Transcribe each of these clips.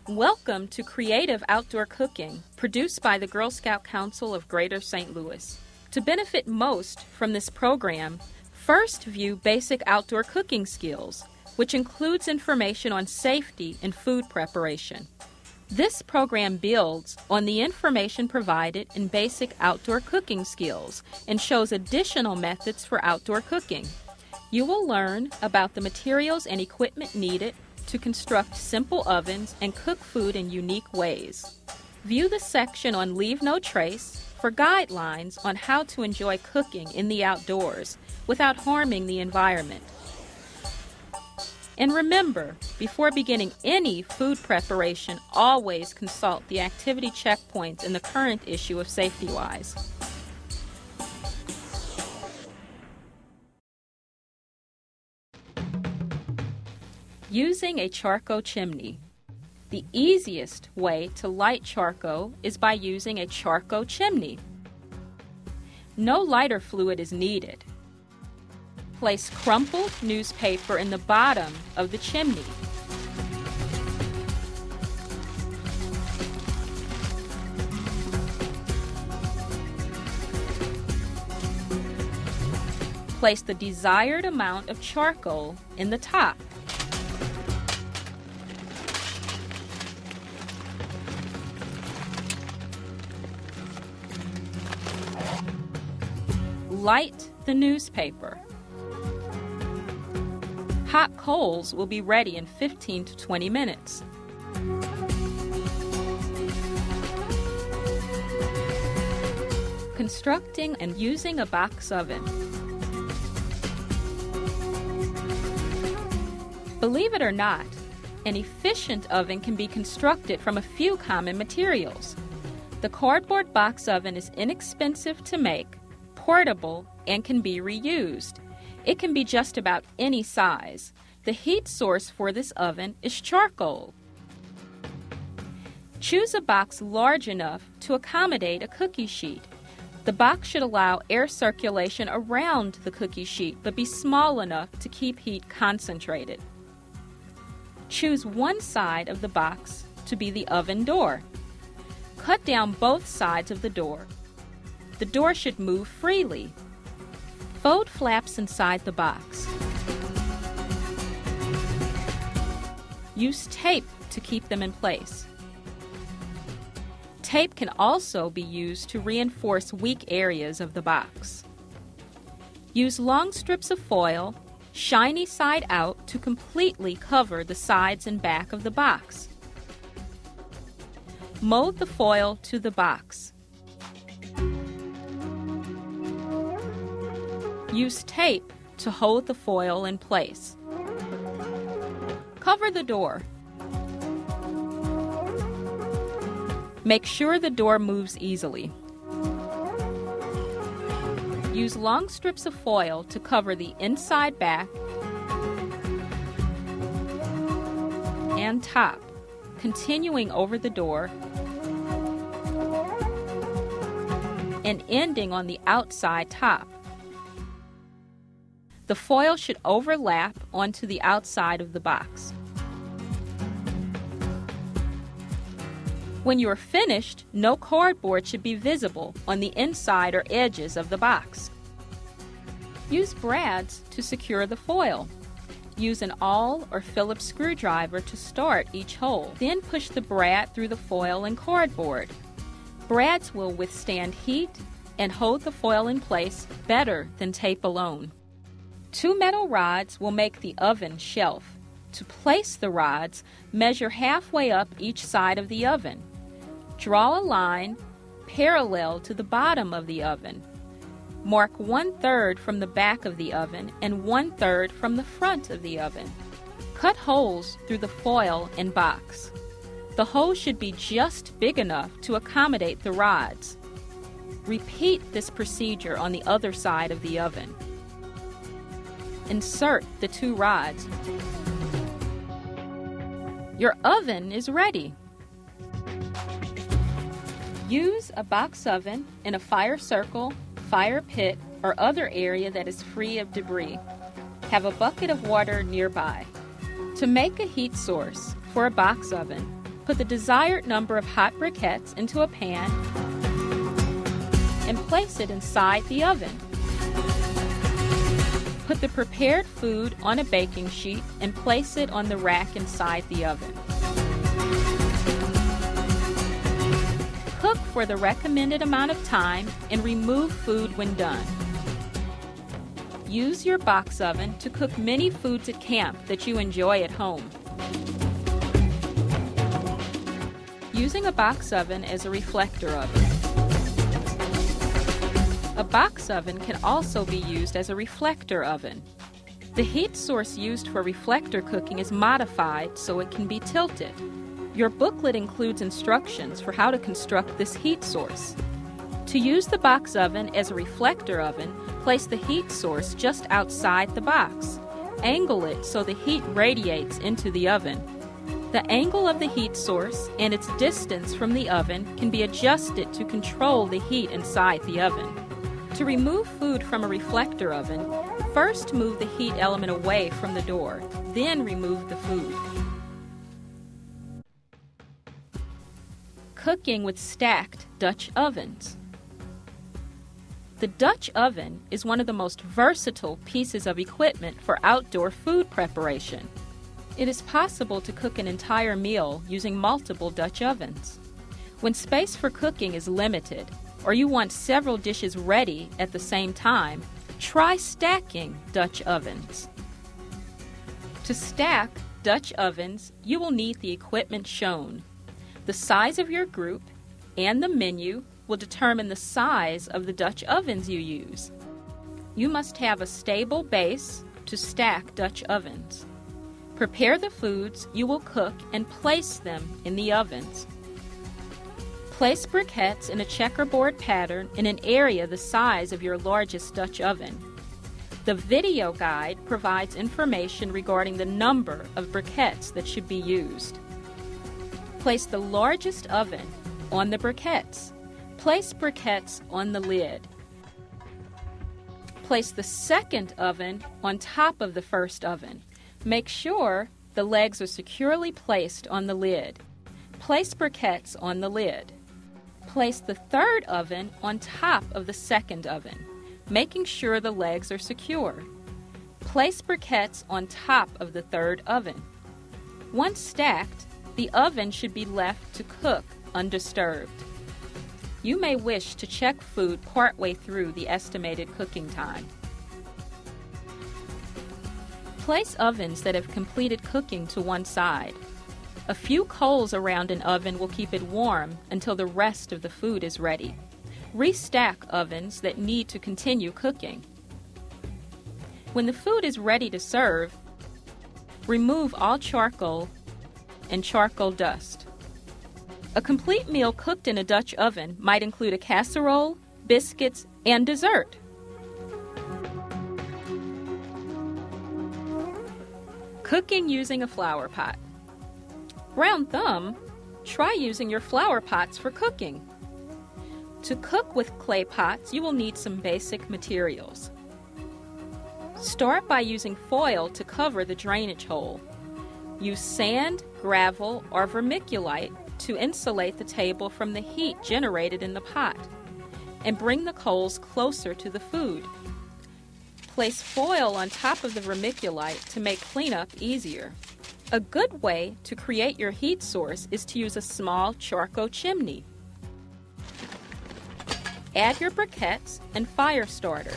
Welcome to Creative Outdoor Cooking, produced by the Girl Scout Council of Greater St. Louis. To benefit most from this program, first view basic outdoor cooking skills, which includes information on safety and food preparation. This program builds on the information provided in basic outdoor cooking skills and shows additional methods for outdoor cooking. You will learn about the materials and equipment needed to construct simple ovens and cook food in unique ways. View the section on Leave No Trace for guidelines on how to enjoy cooking in the outdoors without harming the environment. And remember, before beginning any food preparation, always consult the activity checkpoints in the current issue of SafetyWise. Using a charcoal chimney. The easiest way to light charcoal is by using a charcoal chimney. No lighter fluid is needed. Place crumpled newspaper in the bottom of the chimney. Place the desired amount of charcoal in the top. Light the newspaper. Hot coals will be ready in 15 to 20 minutes. Constructing and using a box oven. Believe it or not, an efficient oven can be constructed from a few common materials. The cardboard box oven is inexpensive to make, portable, and can be reused. It can be just about any size. The heat source for this oven is charcoal. Choose a box large enough to accommodate a cookie sheet. The box should allow air circulation around the cookie sheet, but be small enough to keep heat concentrated. Choose one side of the box to be the oven door. Cut down both sides of the door. The door should move freely. Fold flaps inside the box. Use tape to keep them in place. Tape can also be used to reinforce weak areas of the box. Use long strips of foil, shiny side out, to completely cover the sides and back of the box. Mold the foil to the box. Use tape to hold the foil in place. Cover the door. Make sure the door moves easily. Use long strips of foil to cover the inside, back, and top, continuing over the door and ending on the outside top. The foil should overlap onto the outside of the box. When you are finished, no cardboard should be visible on the inside or edges of the box. Use brads to secure the foil. Use an awl or Phillips screwdriver to start each hole. Then push the brad through the foil and cardboard. Brads will withstand heat and hold the foil in place better than tape alone. 2 metal rods will make the oven shelf. To place the rods, measure halfway up each side of the oven. Draw a line parallel to the bottom of the oven. Mark 1/3 from the back of the oven and 1/3 from the front of the oven. Cut holes through the foil and box. The holes should be just big enough to accommodate the rods. Repeat this procedure on the other side of the oven. Insert the 2 rods. Your oven is ready. Use a box oven in a fire circle, fire pit, or other area that is free of debris. Have a bucket of water nearby. To make a heat source for a box oven, Put the desired number of hot briquettes into a pan and place it inside the oven. Put the prepared food on a baking sheet and place it on the rack inside the oven. Cook for the recommended amount of time and remove food when done. Use your box oven to cook many foods at camp that you enjoy at home. Using a box oven as a reflector oven. A box oven can also be used as a reflector oven. The heat source used for reflector cooking is modified so it can be tilted. Your booklet includes instructions for how to construct this heat source. To use the box oven as a reflector oven, place the heat source just outside the box. Angle it so the heat radiates into the oven. The angle of the heat source and its distance from the oven can be adjusted to control the heat inside the oven. To remove food from a reflector oven, first move the heat element away from the door, then remove the food. Cooking with stacked Dutch ovens. The Dutch oven is one of the most versatile pieces of equipment for outdoor food preparation. It is possible to cook an entire meal using multiple Dutch ovens. When space for cooking is limited, or you want several dishes ready at the same time, try stacking Dutch ovens. To stack Dutch ovens, you will need the equipment shown. The size of your group and the menu will determine the size of the Dutch ovens you use. You must have a stable base to stack Dutch ovens. Prepare the foods you will cook and place them in the ovens. Place briquettes in a checkerboard pattern in an area the size of your largest Dutch oven. The video guide provides information regarding the number of briquettes that should be used. Place the largest oven on the briquettes. Place briquettes on the lid. Place the second oven on top of the first oven. Make sure the legs are securely placed on the lid. Place briquettes on the lid. Place the third oven on top of the second oven, making sure the legs are secure. Place briquettes on top of the third oven. Once stacked, the oven should be left to cook undisturbed. You may wish to check food partway through the estimated cooking time. Place ovens that have completed cooking to one side. A few coals around an oven will keep it warm until the rest of the food is ready. Restack ovens that need to continue cooking. When the food is ready to serve, remove all charcoal and charcoal dust. A complete meal cooked in a Dutch oven might include a casserole, biscuits, and dessert. Cooking using a flower pot. Round thumb, try using your flower pots for cooking. To cook with clay pots, you will need some basic materials. Start by using foil to cover the drainage hole. Use sand, gravel, or vermiculite to insulate the table from the heat generated in the pot, and bring the coals closer to the food. Place foil on top of the vermiculite to make cleanup easier. A good way to create your heat source is to use a small charcoal chimney. Add your briquettes and fire starter.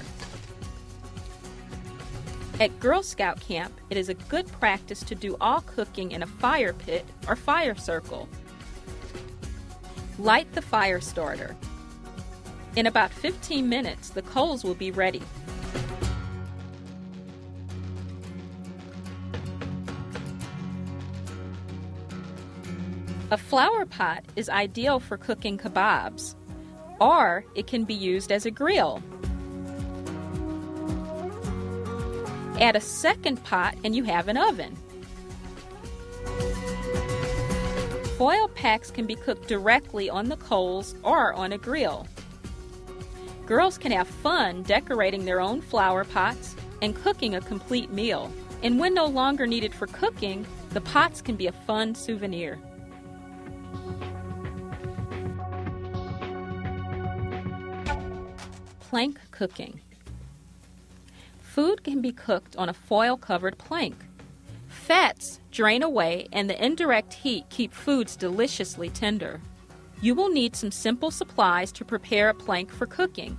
At Girl Scout camp, it is a good practice to do all cooking in a fire pit or fire circle. Light the fire starter. In about 15 minutes, the coals will be ready. A flower pot is ideal for cooking kebabs, or it can be used as a grill. Add a second pot and you have an oven. Foil packs can be cooked directly on the coals or on a grill. Girls can have fun decorating their own flower pots and cooking a complete meal. And when no longer needed for cooking, the pots can be a fun souvenir. Plank cooking. Food can be cooked on a foil-covered plank. Fats drain away and the indirect heat keep foods deliciously tender. You will need some simple supplies to prepare a plank for cooking.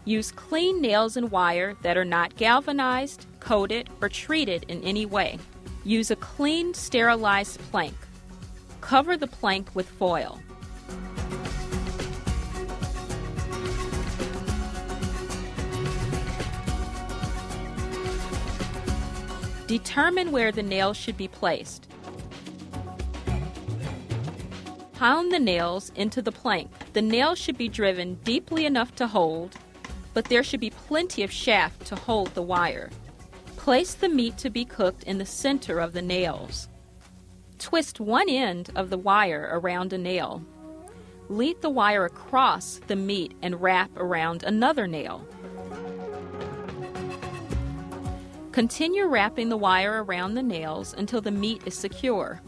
Use clean nails and wire that are not galvanized, coated, or treated in any way. Use a clean, sterilized plank. Cover the plank with foil. Determine where the nails should be placed. Pound the nails into the plank. The nails should be driven deeply enough to hold, but there should be plenty of shaft to hold the wire. Place the meat to be cooked in the center of the nails. Twist one end of the wire around a nail. Lead the wire across the meat and wrap around another nail. Continue wrapping the wire around the nails until the meat is secure.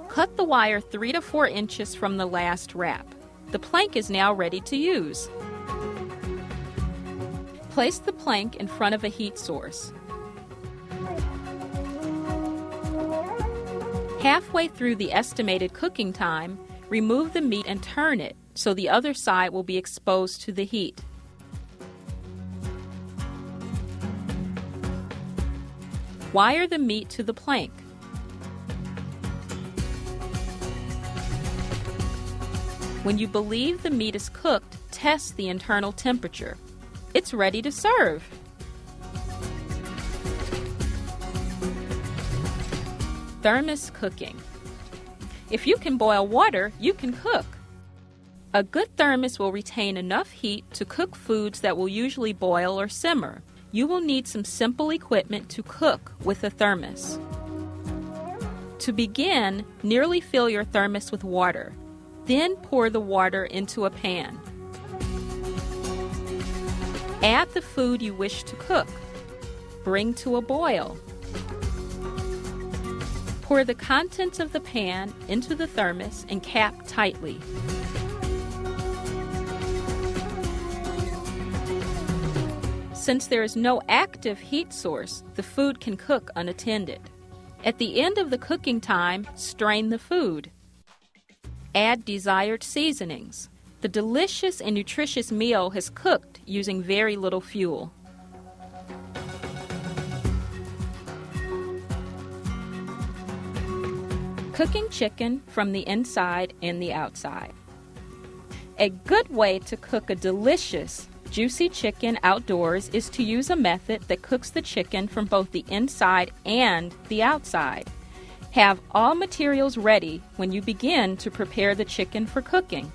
Cut the wire 3 to 4 inches from the last wrap. The plank is now ready to use. Place the plank in front of a heat source. Halfway through the estimated cooking time, remove the meat and turn it so the other side will be exposed to the heat. Wire the meat to the plank. When you believe the meat is cooked, test the internal temperature. It's ready to serve. Thermos cooking. If you can boil water, you can cook. A good thermos will retain enough heat to cook foods that will usually boil or simmer. You will need some simple equipment to cook with a thermos. To begin, nearly fill your thermos with water. Then pour the water into a pan. Add the food you wish to cook. Bring to a boil. Pour the contents of the pan into the thermos and cap tightly. Since there is no active heat source, the food can cook unattended. At the end of the cooking time, strain the food. Add desired seasonings. The delicious and nutritious meal has cooked using very little fuel. Cooking chicken from the inside and the outside. A good way to cook a delicious, juicy chicken outdoors is to use a method that cooks the chicken from both the inside and the outside. Have all materials ready when you begin to prepare the chicken for cooking.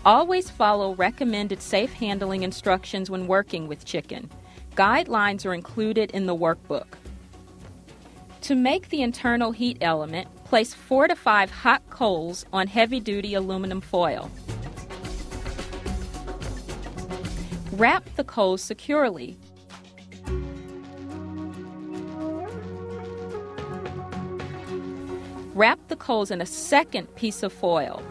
Always follow recommended safe handling instructions when working with chicken. Guidelines are included in the workbook. To make the internal heat element, place 4 to 5 hot coals on heavy-duty aluminum foil. Wrap the coals securely. Wrap the coals in a second piece of foil.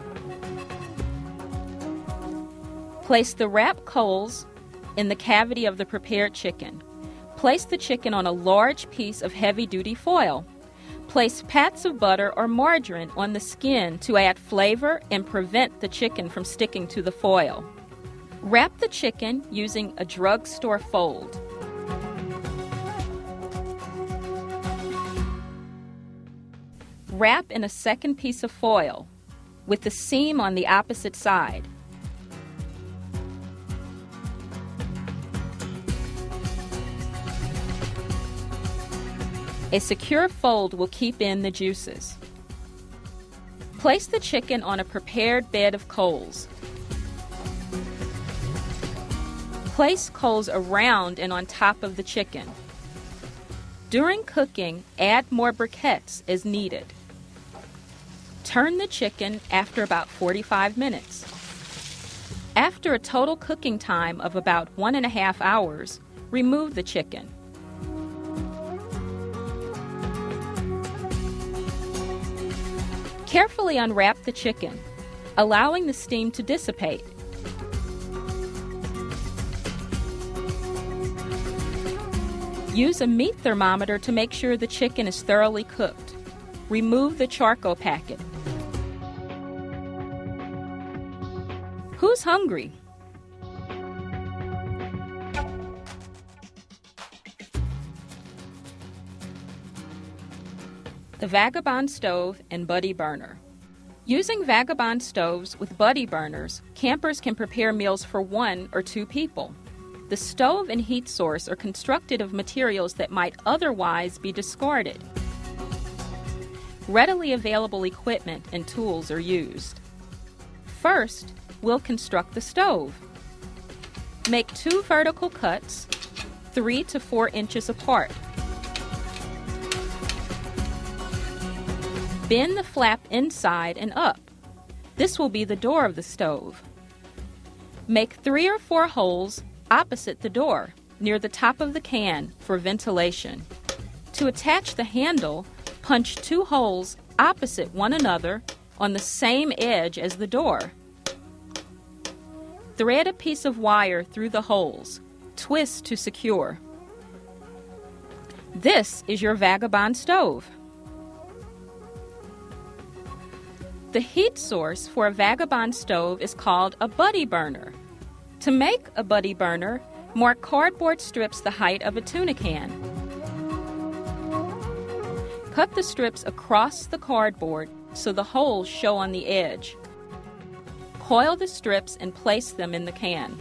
Place the wrapped coals in the cavity of the prepared chicken. Place the chicken on a large piece of heavy-duty foil. Place pats of butter or margarine on the skin to add flavor and prevent the chicken from sticking to the foil. Wrap the chicken using a drugstore fold. Wrap in a second piece of foil with the seam on the opposite side. A secure fold will keep in the juices. Place the chicken on a prepared bed of coals. Place coals around and on top of the chicken. During cooking, add more briquettes as needed. Turn the chicken after about 45 minutes. After a total cooking time of about 1.5 hours, remove the chicken. Carefully unwrap the chicken, allowing the steam to dissipate. Use a meat thermometer to make sure the chicken is thoroughly cooked. Remove the charcoal packet. Who's hungry? The Vagabond stove and buddy burner. Using Vagabond stoves with buddy burners, campers can prepare meals for 1 or 2 people. The stove and heat source are constructed of materials that might otherwise be discarded. Readily available equipment and tools are used. First, we'll construct the stove. Make 2 vertical cuts, 3 to 4 inches apart. Bend the flap inside and up. This will be the door of the stove. Make 3 or 4 holes opposite the door, near the top of the can for ventilation. To attach the handle, punch 2 holes opposite one another on the same edge as the door. Thread a piece of wire through the holes. Twist to secure. This is your Vagabond stove. The heat source for a Vagabond stove is called a buddy burner. To make a buddy burner, mark cardboard strips the height of a tuna can. Cut the strips across the cardboard so the holes show on the edge. Coil the strips and place them in the can.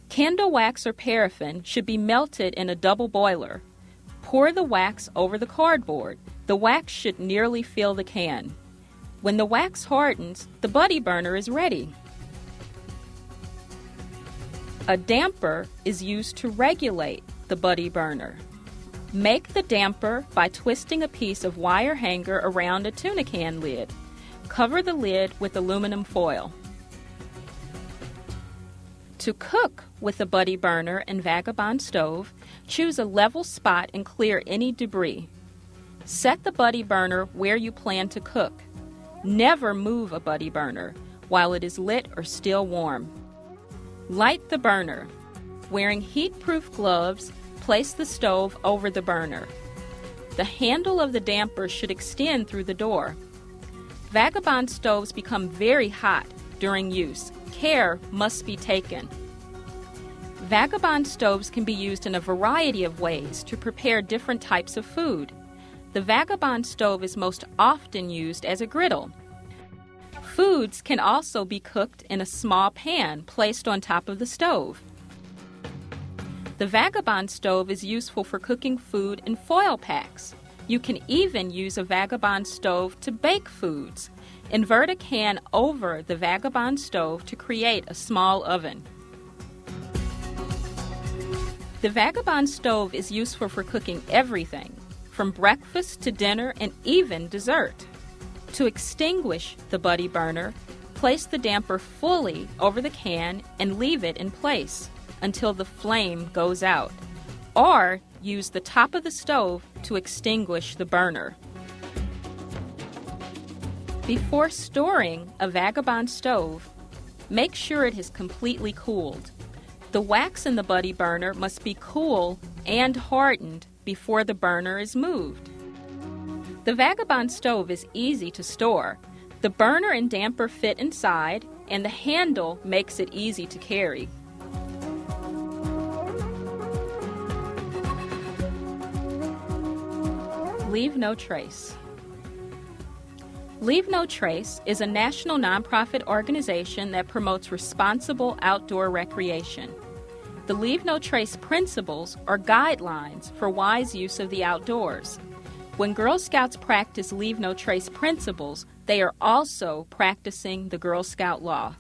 Candle wax or paraffin should be melted in a double boiler. Pour the wax over the cardboard. The wax should nearly fill the can. When the wax hardens, the buddy burner is ready. A damper is used to regulate the buddy burner. Make the damper by twisting a piece of wire hanger around a tuna can lid. Cover the lid with aluminum foil. To cook with a buddy burner and Vagabond stove, choose a level spot and clear any debris. Set the buddy burner where you plan to cook. Never move a buddy burner while it is lit or still warm. Light the burner. Wearing heat-proof gloves, place the stove over the burner. The handle of the damper should extend through the door. Vagabond stoves become very hot during use. Care must be taken. Vagabond stoves can be used in a variety of ways to prepare different types of food. The Vagabond stove is most often used as a griddle. Foods can also be cooked in a small pan placed on top of the stove. The Vagabond stove is useful for cooking food in foil packs. You can even use a Vagabond stove to bake foods. Invert a can over the Vagabond stove to create a small oven. The Vagabond stove is useful for cooking everything, from breakfast to dinner and even dessert. To extinguish the buddy burner, place the damper fully over the can and leave it in place until the flame goes out, or use the top of the stove to extinguish the burner. Before storing a Vagabond stove, make sure it is completely cooled. The wax in the buddy burner must be cool and hardened before the burner is moved. The Vagabond stove is easy to store. The burner and damper fit inside, and the handle makes it easy to carry. Leave No Trace. Leave No Trace is a national nonprofit organization that promotes responsible outdoor recreation. The Leave No Trace principles are guidelines for wise use of the outdoors. When Girl Scouts practice Leave No Trace principles, they are also practicing the Girl Scout law.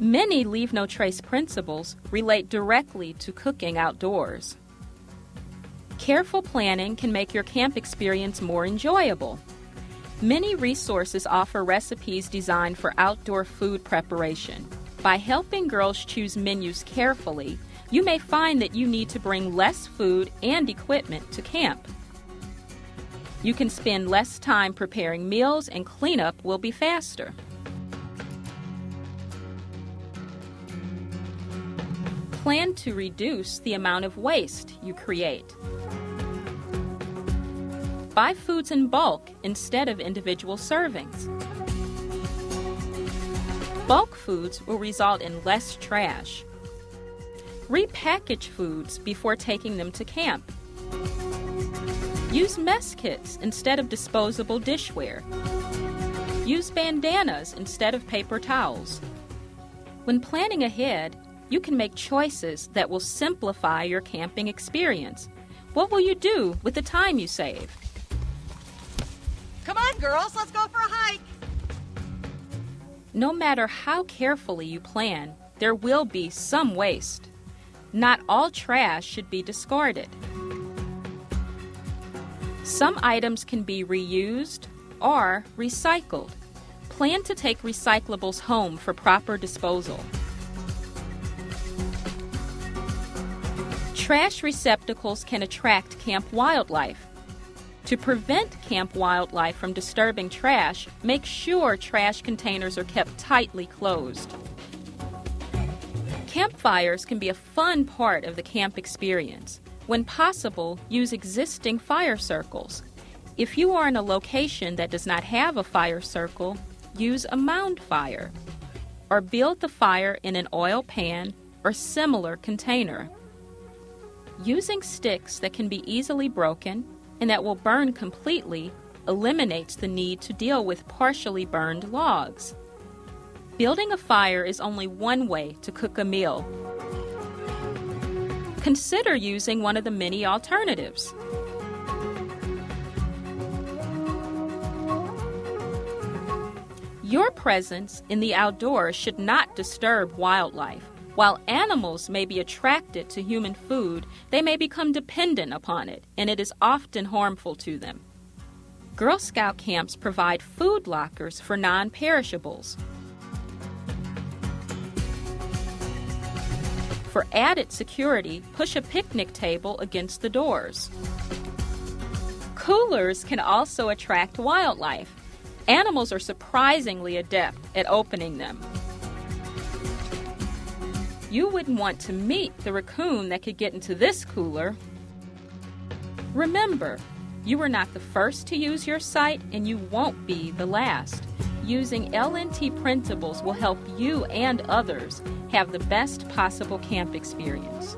Many Leave No Trace principles relate directly to cooking outdoors. Careful planning can make your camp experience more enjoyable. Many resources offer recipes designed for outdoor food preparation. By helping girls choose menus carefully, you may find that you need to bring less food and equipment to camp. You can spend less time preparing meals and cleanup will be faster. Plan to reduce the amount of waste you create. Buy foods in bulk instead of individual servings. Bulk foods will result in less trash. Repackage foods before taking them to camp. Use mess kits instead of disposable dishware. Use bandanas instead of paper towels. When planning ahead, you can make choices that will simplify your camping experience. What will you do with the time you save? Come on, girls, let's go for a hike. No matter how carefully you plan, there will be some waste. Not all trash should be discarded. Some items can be reused or recycled. Plan to take recyclables home for proper disposal. Trash receptacles can attract camp wildlife. To prevent camp wildlife from disturbing trash, make sure trash containers are kept tightly closed. Campfires can be a fun part of the camp experience. When possible, use existing fire circles. If you are in a location that does not have a fire circle, use a mound fire. Or build the fire in an oil pan or similar container. Using sticks that can be easily broken and that will burn completely eliminates the need to deal with partially burned logs. Building a fire is only one way to cook a meal. Consider using one of the many alternatives. Your presence in the outdoors should not disturb wildlife. While animals may be attracted to human food, they may become dependent upon it, and it is often harmful to them. Girl Scout camps provide food lockers for non-perishables. For added security, push a picnic table against the doors. Coolers can also attract wildlife. Animals are surprisingly adept at opening them. You wouldn't want to meet the raccoon that could get into this cooler. Remember, you are not the first to use your site, and you won't be the last. Using LNT printables will help you and others have the best possible camp experience.